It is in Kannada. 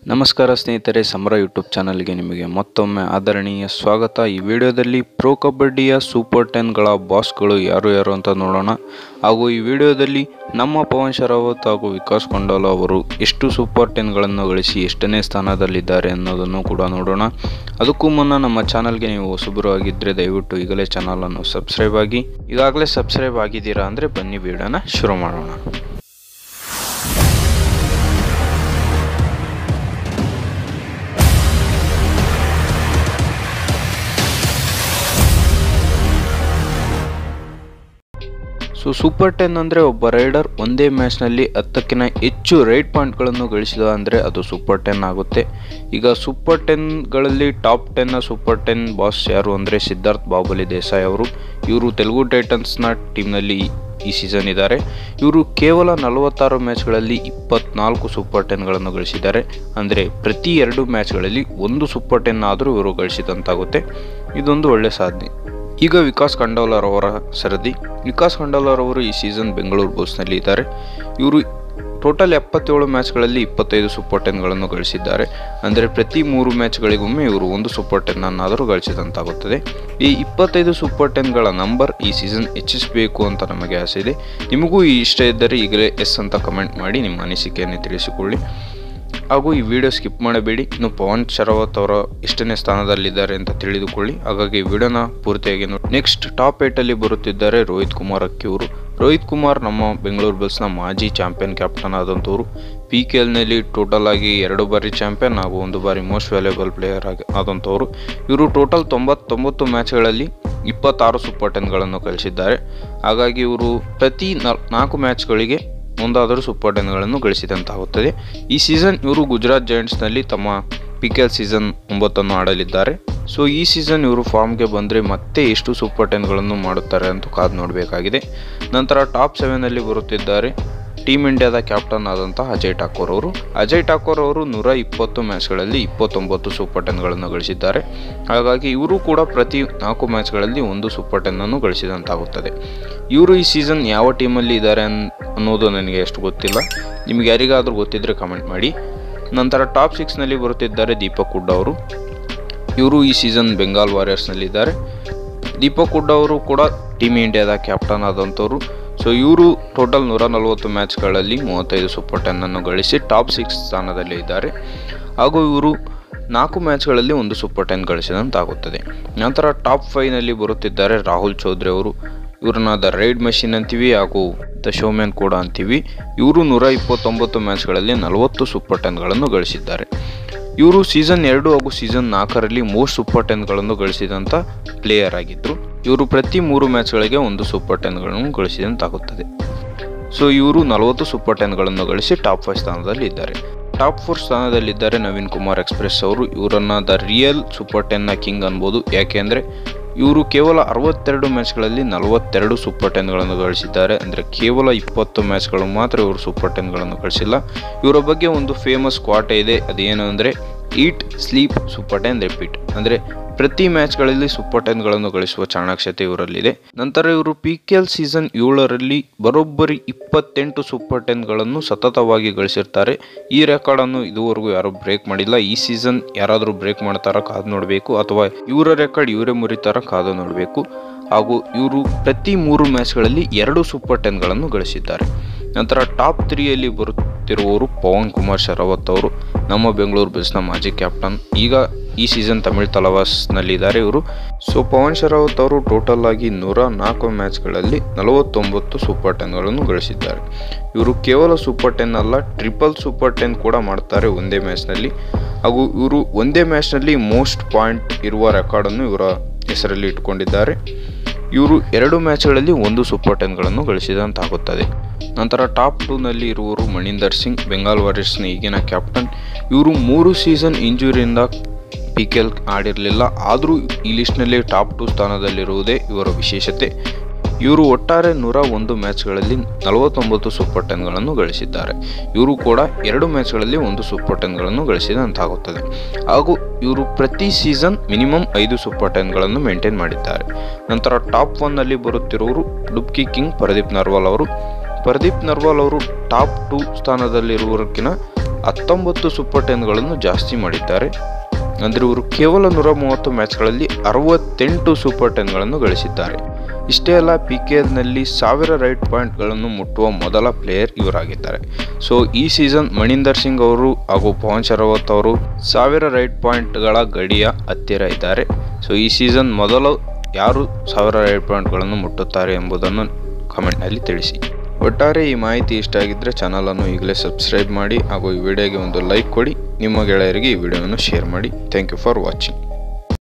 ನಮಸ್ಕಾರ ಸ್ನೇಹಿತರೆ, ಸಮರ ಯೂಟ್ಯೂಬ್ ಚಾನಲ್ಗೆ ನಿಮಗೆ ಮತ್ತೊಮ್ಮೆ ಆದರಣೀಯ ಸ್ವಾಗತ. ಈ ವಿಡಿಯೋದಲ್ಲಿ ಪ್ರೋ ಕಬಡ್ಡಿಯ ಸೂಪರ್ 10ಗಳ ಬಾಸ್ಗಳು ಯಾರು ಅಂತ ನೋಡೋಣ. ಹಾಗೂ ಈ ವಿಡಿಯೋದಲ್ಲಿ ನಮ್ಮ ಪವನ್ ಶರಾವತ್ ಹಾಗೂ ವಿಕಾಸ್ ಕೊಂಡಾಲ ಅವರು ಎಷ್ಟು ಸೂಪರ್ 10ಗಳನ್ನು ಗಳಿಸಿ ಎಷ್ಟನೇ ಸ್ಥಾನದಲ್ಲಿದ್ದಾರೆ ಅನ್ನೋದನ್ನು ಕೂಡ ನೋಡೋಣ. ಅದಕ್ಕೂ ಮುನ್ನ ನಮ್ಮ ಚಾನಲ್ಗೆ ನೀವು ಹೊಸಬರು ಆಗಿದ್ದರೆ ದಯವಿಟ್ಟು ಈಗಲೇ ಚಾನಲನ್ನು ಸಬ್ಸ್ಕ್ರೈಬ್ ಆಗಿ. ಈಗಾಗಲೇ ಸಬ್ಸ್ಕ್ರೈಬ್ ಆಗಿದ್ದೀರಾ ಅಂದರೆ ಬನ್ನಿ ವಿಡಿಯೋನ ಶುರು ಮಾಡೋಣ. ಸೂಪರ್ 10 ಅಂದರೆ ಒಬ್ಬ ರೈಡರ್ ಒಂದೇ ಮ್ಯಾಚ್ನಲ್ಲಿ 10ಕ್ಕಿಂತ ಹೆಚ್ಚು ರೈಡ್ ಪಾಯಿಂಟ್ಗಳನ್ನು ಗಳಿಸಿದ ಅಂದರೆ ಅದು ಸೂಪರ್ 10 ಆಗುತ್ತೆ. ಈಗ ಸೂಪರ್ 10ಗಳಲ್ಲಿ ಟಾಪ್ 10ನ ಸೂಪರ್ 10 ಬಾಸ್ ಯಾರು ಅಂದರೆ ಸಿದ್ಧಾರ್ಥ್ ಬಾಹುಬಲಿ ದೇಸಾಯಿ ಅವರು. ಇವರು ತೆಲುಗು ಟೈಟನ್ಸ್ನ ಟೀಮ್ನಲ್ಲಿ ಈ ಸೀಸನ್ ಇದ್ದಾರೆ. ಇವರು ಕೇವಲ 46 ಮ್ಯಾಚ್ಗಳಲ್ಲಿ 24 ಸೂಪರ್ 10ಗಳನ್ನು ಗಳಿಸಿದ್ದಾರೆ. ಅಂದರೆ ಪ್ರತಿ 2 ಮ್ಯಾಚ್ಗಳಲ್ಲಿ ಒಂದು ಸೂಪರ್ 10 ಆದರೂ ಇವರು ಗಳಿಸಿದಂತಾಗುತ್ತೆ. ಇದೊಂದು ಒಳ್ಳೆಯ ಸಾಧನೆ. ಈಗ ವಿಕಾಸ್ ಖಂಡಾಲರ್ ಅವರ ಸರದಿ. ವಿಕಾಸ್ ಖಂಡಾಲರ್ ಅವರು ಈ ಸೀಸನ್ ಬೆಂಗಳೂರು ಬುಲ್ಸ್ನಲ್ಲಿ ಇದ್ದಾರೆ. ಇವರು ಟೋಟಲ್ 77 ಮ್ಯಾಚ್ಗಳಲ್ಲಿ 25 ಸೂಪರ್ 10ಗಳನ್ನು ಗಳಿಸಿದ್ದಾರೆ. ಅಂದರೆ ಪ್ರತಿ 3 ಮ್ಯಾಚ್ಗಳಿಗೊಮ್ಮೆ ಇವರು ಒಂದು ಸೂಪರ್ 10 ಅನ್ನಾದರೂ ಗಳಿಸಿದಂತಾಗುತ್ತದೆ. ಈ 25 ಸೂಪರ್ 10ಗಳ ನಂಬರ್ ಈ ಸೀಸನ್ ಹೆಚ್ಚಿಸಬೇಕು ಅಂತ ನಮಗೆ ಆಸೆ ಇದೆ. ನಿಮಗೂ ಇಷ್ಟ ಇದ್ದರೆ ಈಗಲೇ ಎಸ್ ಅಂತ ಕಮೆಂಟ್ ಮಾಡಿ ನಿಮ್ಮ ಅನಿಸಿಕೆಯನ್ನು ತಿಳಿಸಿಕೊಳ್ಳಿ. ಹಾಗೂ ಈ ವಿಡಿಯೋ ಸ್ಕಿಪ್ ಮಾಡಬೇಡಿ. ಇನ್ನು ಪವನ್ ಶರಾವತ್ ಅವರ ಎಷ್ಟನೇ ಸ್ಥಾನದಲ್ಲಿದ್ದಾರೆ ಅಂತ ತಿಳಿದುಕೊಳ್ಳಿ. ಹಾಗಾಗಿ ಈ ವಿಡಿಯೋನ ಪೂರ್ತಿಯಾಗಿ ನೋಡಿ. ನೆಕ್ಸ್ಟ್ ಟಾಪ್ 8 ಬರುತ್ತಿದ್ದಾರೆ ರೋಹಿತ್ ಕುಮಾರ್ ಅಕ್ಕಿಯವರು. ರೋಹಿತ್ ಕುಮಾರ್ ನಮ್ಮ ಬೆಂಗಳೂರು ಬುಲ್ಸ್ನ ಮಾಜಿ ಚಾಂಪಿಯನ್ ಕ್ಯಾಪ್ಟನ್ ಆದಂಥವ್ರು. PKLನಲ್ಲಿ ಟೋಟಲ್ ಆಗಿ 2 ಬಾರಿ ಚಾಂಪಿಯನ್ ಹಾಗೂ 1 ಬಾರಿ ಮೋಸ್ಟ್ ವ್ಯಾಲ್ಯೂಬಲ್ ಪ್ಲೇಯರ್ ಆದಂಥವ್ರು. ಇವರು ಟೋಟಲ್ 99 ಮ್ಯಾಚ್ಗಳಲ್ಲಿ 26 ಸೂಪರ್ 10ಗಳನ್ನು ಗಳಿಸಿದ್ದಾರೆ. ಹಾಗಾಗಿ ಇವರು ಪ್ರತಿ 4 ಮ್ಯಾಚ್ಗಳಿಗೆ ಒಂದಾದರೂ ಸೂಪರ್ 10ಗಳನ್ನು ಗಳಿಸಿದಂತಾಗುತ್ತದೆ. ಈ ಸೀಸನ್ ಇವರು ಗುಜರಾತ್ ಜೈಂಟ್ಸ್ನಲ್ಲಿ ತಮ್ಮ PKL ಸೀಸನ್ 9 ಆಡಲಿದ್ದಾರೆ. ಸೊ ಈ ಸೀಸನ್ ಇವರು ಫಾರ್ಮ್ಗೆ ಬಂದರೆ ಮತ್ತೆ ಎಷ್ಟು ಸೂಪರ್ 10ಗಳನ್ನು ಮಾಡುತ್ತಾರೆ ಅಂತ ಕಾದು ನೋಡಬೇಕಾಗಿದೆ. ನಂತರ ಟಾಪ್ 7 ಬರುತ್ತಿದ್ದಾರೆ ಟೀಮ್ ಇಂಡಿಯಾದ ಕ್ಯಾಪ್ಟನ್ ಆದಂತಹ ಅಜಯ್ ಠಾಕೂರ್ ಅವರು. ಅಜಯ್ ಠಾಕೂರ್ ಅವರು 120 ಮ್ಯಾಚ್ಗಳಲ್ಲಿ 29 ಸೂಪರ್ 10ಗಳನ್ನು ಗಳಿಸಿದ್ದಾರೆ. ಹಾಗಾಗಿ ಇವರು ಕೂಡ ಪ್ರತಿ 4 ಮ್ಯಾಚ್ಗಳಲ್ಲಿ ಒಂದು ಸೂಪರ್ 10 ಗಳಿಸಿದಂತಾಗುತ್ತದೆ. ಇವರು ಈ ಸೀಸನ್ ಯಾವ ಟೀಮಲ್ಲಿ ಇದ್ದಾರೆ ಅನ್ನೋದು ನನಗೆ ಅಷ್ಟು ಗೊತ್ತಿಲ್ಲ. ನಿಮಗೆ ಯಾರಿಗಾದರೂ ಗೊತ್ತಿದ್ದರೆ ಕಮೆಂಟ್ ಮಾಡಿ. ನಂತರ ಟಾಪ್ 6 ಬರುತ್ತಿದ್ದಾರೆ ದೀಪಕ್ ಹುಡ್ಡಾ ಅವರು. ಇವರು ಈ ಸೀಸನ್ ಬೆಂಗಾಲ್ ವಾರಿಯರ್ಸ್ನಲ್ಲಿದ್ದಾರೆ. ದೀಪಕ್ ಹುಡ್ಡಾ ಅವರು ಕೂಡ ಟೀಮ್ ಇಂಡಿಯಾದ ಕ್ಯಾಪ್ಟನ್ ಆದಂಥವ್ರು. ಸೊ ಇವರು ಟೋಟಲ್ 140 ಮ್ಯಾಚ್ಗಳಲ್ಲಿ 35 ಸೂಪರ್ 10 ಗಳಿಸಿ ಟಾಪ್ 6 ಸ್ಥಾನದಲ್ಲಿ ಇದ್ದಾರೆ. ಹಾಗೂ ಇವರು 4 ಮ್ಯಾಚ್ಗಳಲ್ಲಿ ಒಂದು ಸೂಪರ್ 10 ಗಳಿಸಿದಂತಾಗುತ್ತದೆ. ನಂತರ ಟಾಪ್ 5 ಬರುತ್ತಿದ್ದಾರೆ ರಾಹುಲ್ ಚೌಧರಿ ಅವರು. ಇವ್ರನ್ನ ದ ರೈಡ್ ಮೆಷಿನ್ ಅಂತೀವಿ ಹಾಗೂ ದ ಶೋಮ್ಯಾನ್ ಕೂಡ ಅಂತೀವಿ. ಇವರು 129 ಮ್ಯಾಚ್ಗಳಲ್ಲಿ 40 ಸೂಪರ್ 10ಗಳನ್ನು ಗಳಿಸಿದ್ದಾರೆ. ಇವರು ಸೀಸನ್ 2 ಹಾಗೂ ಸೀಸನ್ 4ರಲ್ಲಿ ಮೋಸ್ಟ್ ಸೂಪರ್ 10ಗಳನ್ನು ಗಳಿಸಿದಂಥ ಪ್ಲೇಯರ್ ಆಗಿದ್ದರು. ಇವರು ಪ್ರತಿ 3 ಮ್ಯಾಚ್ಗಳಿಗೆ ಒಂದು ಸೂಪರ್ 10ಗಳನ್ನು ಗಳಿಸಿದಂತಾಗುತ್ತದೆ. ಸೊ ಇವರು 40 ಸೂಪರ್ 10ಗಳನ್ನು ಗಳಿಸಿ ಟಾಪ್ 5 ಸ್ಥಾನದಲ್ಲಿ ಇದ್ದಾರೆ. ಟಾಪ್ 4 ಸ್ಥಾನದಲ್ಲಿದ್ದಾರೆ ನವೀನ್ ಕುಮಾರ್ ಎಕ್ಸ್ಪ್ರೆಸ್ ಅವರು. ಇವರನ್ನು ದ ರಿಯಲ್ ಸೂಪರ್ 10ನ ಕಿಂಗ್ ಅನ್ಬೋದು. ಯಾಕೆಂದರೆ ಇವರು ಕೇವಲ 62 ಮ್ಯಾಚ್ಗಳಲ್ಲಿ 42 ಸೂಪರ್ 10ಗಳನ್ನು ಗಳಿಸಿದ್ದಾರೆ. ಅಂದರೆ ಕೇವಲ 20 ಮ್ಯಾಚ್ಗಳು ಮಾತ್ರ ಇವರು ಸೂಪರ್ 10ಗಳನ್ನು ಗಳಿಸಿಲ್ಲ. ಇವರ ಬಗ್ಗೆ ಒಂದು ಫೇಮಸ್ ಕ್ವಾಟ್ ಇದೆ. ಅದೇನು ಅಂದರೆ ಈಟ್ ಸ್ಲೀಪ್ ಸೂಪರ್ 10 ರಿಪೀಟ್. ಅಂದರೆ ಪ್ರತಿ ಮ್ಯಾಚ್ಗಳಲ್ಲಿ ಸೂಪರ್ 10ಗಳನ್ನು ಗಳಿಸುವ ಚಾಣಾಕ್ಷತೆ ಇವರಲ್ಲಿದೆ. ನಂತರ ಇವರು PKL ಸೀಸನ್ 7ರಲ್ಲಿ ಬರೋಬ್ಬರಿ 28 ಸೂಪರ್ 10ಗಳನ್ನು ಸತತವಾಗಿ ಗಳಿಸಿರ್ತಾರೆ. ಈ ರೆಕಾರ್ಡನ್ನು ಇದುವರೆಗೂ ಯಾರೂ ಬ್ರೇಕ್ ಮಾಡಿಲ್ಲ. ಈ ಸೀಸನ್ ಯಾರಾದರೂ ಬ್ರೇಕ್ ಮಾಡ್ತಾರ ಕಾದು ನೋಡಬೇಕು, ಅಥವಾ ಇವರ ರೆಕಾರ್ಡ್ ಇವರೇ ಮುರಿತಾರ ಕಾದು ನೋಡಬೇಕು. ಹಾಗೂ ಇವರು ಪ್ರತಿ 3 ಮ್ಯಾಚ್ಗಳಲ್ಲಿ 2 ಸೂಪರ್ 10ಗಳನ್ನು ಗಳಿಸಿದ್ದಾರೆ. ನಂತರ ಟಾಪ್ 3 ಬರುತ್ತಿರುವವರು ಪವನ್ ಕುಮಾರ್ ಶರಾವತ್ ಅವರು. ನಮ್ಮ ಬೆಂಗಳೂರು ಬುಲ್ಸ್ನ ಮಾಜಿ ಕ್ಯಾಪ್ಟನ್. ಈಗ ಈ ಸೀಸನ್ ತಮಿಳ್ ತಲವಾಸ್ನಲ್ಲಿದ್ದಾರೆ ಇವರು. ಸೊ ಪವನ್ ಶರಾವತ್ ಅವರು ಟೋಟಲ್ ಆಗಿ 104 ಮ್ಯಾಚ್ಗಳಲ್ಲಿ 49 ಸೂಪರ್ 10ಗಳನ್ನು ಗಳಿಸಿದ್ದಾರೆ. ಇವರು ಕೇವಲ ಸೂಪರ್ 10 ಅಲ್ಲ, ಟ್ರಿಪಲ್ ಸೂಪರ್ 10 ಕೂಡ ಮಾಡ್ತಾರೆ ಒಂದೇ ಮ್ಯಾಚ್ನಲ್ಲಿ. ಹಾಗೂ ಇವರು ಒಂದೇ ಮ್ಯಾಚ್ನಲ್ಲಿ ಮೋಸ್ಟ್ ಪಾಯಿಂಟ್ ಇರುವ ರೆಕಾರ್ಡನ್ನು ಇವರ ಹೆಸರಲ್ಲಿ ಇಟ್ಕೊಂಡಿದ್ದಾರೆ. ಇವರು 2 ಮ್ಯಾಚ್ಗಳಲ್ಲಿ ಒಂದು ಸೂಪರ್ 10ಗಳನ್ನು ಗಳಿಸಿದಂತಾಗುತ್ತದೆ. ನಂತರ ಟಾಪ್ 2 ಇರುವವರು ಮಣಿಂದರ್ ಸಿಂಗ್, ಬೆಂಗಾಲ್ ವಾರಿಯರ್ಸ್ನ ಈಗಿನ ಕ್ಯಾಪ್ಟನ್. ಇವರು 3 ಸೀಸನ್ ಇಂಜುರಿಯಿಂದ PKL ಆಡಿರಲಿಲ್ಲ. ಆದರೂ ಈ ಲಿಸ್ಟ್ನಲ್ಲಿ ಟಾಪ್ 2 ಸ್ಥಾನದಲ್ಲಿರುವುದೇ ಇವರ ವಿಶೇಷತೆ. ಇವರು ಒಟ್ಟಾರೆ 101 ಮ್ಯಾಚ್ಗಳಲ್ಲಿ 49 ಸೂಪರ್ 10ಗಳನ್ನು ಗಳಿಸಿದ್ದಾರೆ. ಇವರು ಕೂಡ 2 ಮ್ಯಾಚ್ಗಳಲ್ಲಿ ಒಂದು ಸೂಪರ್ 10ಗಳನ್ನು ಗಳಿಸಿದಂತಾಗುತ್ತದೆ. ಹಾಗೂ ಇವರು ಪ್ರತಿ ಸೀಸನ್ ಮಿನಿಮಮ್ 5 ಸೂಪರ್ 10ಗಳನ್ನು ಮೇಂಟೈನ್ ಮಾಡಿದ್ದಾರೆ. ನಂತರ ಟಾಪ್ 1 ಬರುತ್ತಿರುವರು ಡುಬ್ಕಿ ಕಿಂಗ್ ಪ್ರದೀಪ್ ನರ್ವಾಲ್ ಅವರು. ಪ್ರದೀಪ್ ನರ್ವಾಲ್ ಅವರು ಟಾಪ್ 2 ಸ್ಥಾನದಲ್ಲಿರುವವರಕ್ಕಿಂತ 19 ಸೂಪರ್ 10ಗಳನ್ನು ಜಾಸ್ತಿ ಮಾಡಿದ್ದಾರೆ. ಅಂದರೆ ಇವರು ಕೇವಲ 130 ಮ್ಯಾಚ್ಗಳಲ್ಲಿ 68 ಸೂಪರ್ 10ಗಳನ್ನು ಗಳಿಸಿದ್ದಾರೆ. ಇಷ್ಟೇ ಅಲ್ಲ, PKLನಲ್ಲಿ 1000 ರೈಟ್ ಪಾಯಿಂಟ್ಗಳನ್ನು ಮುಟ್ಟುವ ಮೊದಲ ಪ್ಲೇಯರ್ ಇವರಾಗಿದ್ದಾರೆ. ಸೊ ಈ ಸೀಸನ್ ಮಣಿಂದರ್ ಸಿಂಗ್ ಅವರು ಹಾಗೂ ಪವನ್ ಶರಾವತ್ ಅವರು 1000 ರೈಟ್ ಪಾಯಿಂಟ್ಗಳ ಗಡಿಯ ಹತ್ತಿರ ಇದ್ದಾರೆ. ಸೊ ಈ ಸೀಸನ್ ಮೊದಲು ಯಾರು 1000 ರೈಟ್ ಪಾಯಿಂಟ್ಗಳನ್ನು ಮುಟ್ಟುತ್ತಾರೆ ಎಂಬುದನ್ನು ಕಾಮೆಂಟ್ನಲ್ಲಿ ತಿಳಿಸಿ. ಒಟ್ಟಾರೆ ಈ ಮಾಹಿತಿ ಇಷ್ಟ ಆಗಿದ್ದರೆ ಚಾನಲನ್ನು ಈಗಲೇ ಸಬ್ಸ್ಕ್ರೈಬ್ ಮಾಡಿ ಹಾಗೂ ಈ ವಿಡಿಯೋಗೆ ಒಂದು ಲೈಕ್ ಕೊಡಿ. ನಿಮ್ಮ ಗೆಳೆಯರಿಗೆ ಈ ವಿಡಿಯೋವನ್ನು ಶೇರ್ ಮಾಡಿ. Thank you for watching.